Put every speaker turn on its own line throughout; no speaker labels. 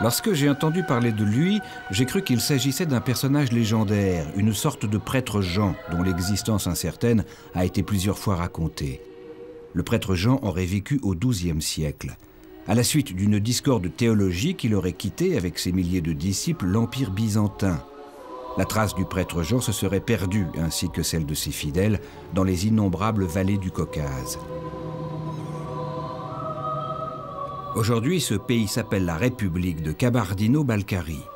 Lorsque j'ai entendu parler de lui, j'ai cru qu'il s'agissait d'un personnage légendaire, une sorte de prêtre Jean, dont l'existence incertaine a été plusieurs fois racontée. Le prêtre Jean aurait vécu au XIIe siècle. À la suite d'une discorde théologique, il aurait quitté, avec ses milliers de disciples, l'Empire byzantin. La trace du prêtre Jean se serait perdue, ainsi que celle de ses fidèles, dans les innombrables vallées du Caucase. Aujourd'hui, ce pays s'appelle la République de Kabardino-Balkarie.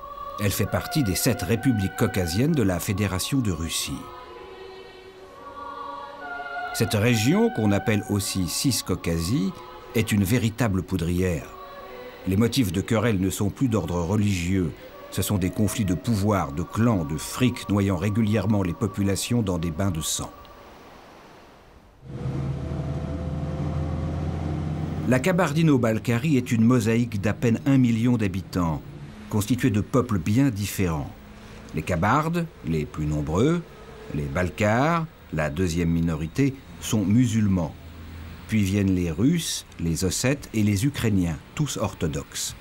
Elle fait partie des 7 républiques caucasiennes de la Fédération de Russie. Cette région, qu'on appelle aussi Ciscaucasie, est une véritable poudrière. Les motifs de querelle ne sont plus d'ordre religieux. Ce sont des conflits de pouvoir, de clans, de fric noyant régulièrement les populations dans des bains de sang. La Kabardino-Balkarie est une mosaïque d'à peine 1 million d'habitants, constituée de peuples bien différents. Les Kabardes, les plus nombreux, les Balkars, la deuxième minorité, sont musulmans. Puis viennent les Russes, les Ossètes et les Ukrainiens, tous orthodoxes.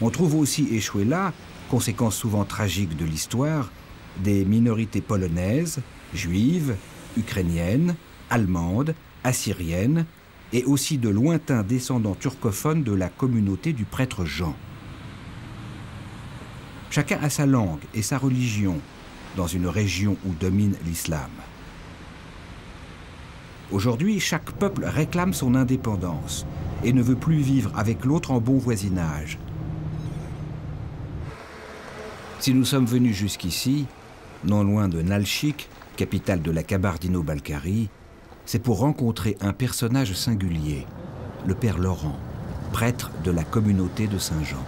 On trouve aussi échoué là, conséquence souvent tragique de l'histoire, des minorités polonaises, juives, ukrainiennes, allemandes, assyriennes, et aussi de lointains descendants turcophones de la communauté du prêtre Jean. Chacun a sa langue et sa religion dans une région où domine l'islam. Aujourd'hui, chaque peuple réclame son indépendance et ne veut plus vivre avec l'autre en bon voisinage. Si nous sommes venus jusqu'ici, non loin de Nalchik, capitale de la Kabardino-Balkarie, c'est pour rencontrer un personnage singulier, le père Laurent, prêtre de la communauté de Saint-Jean.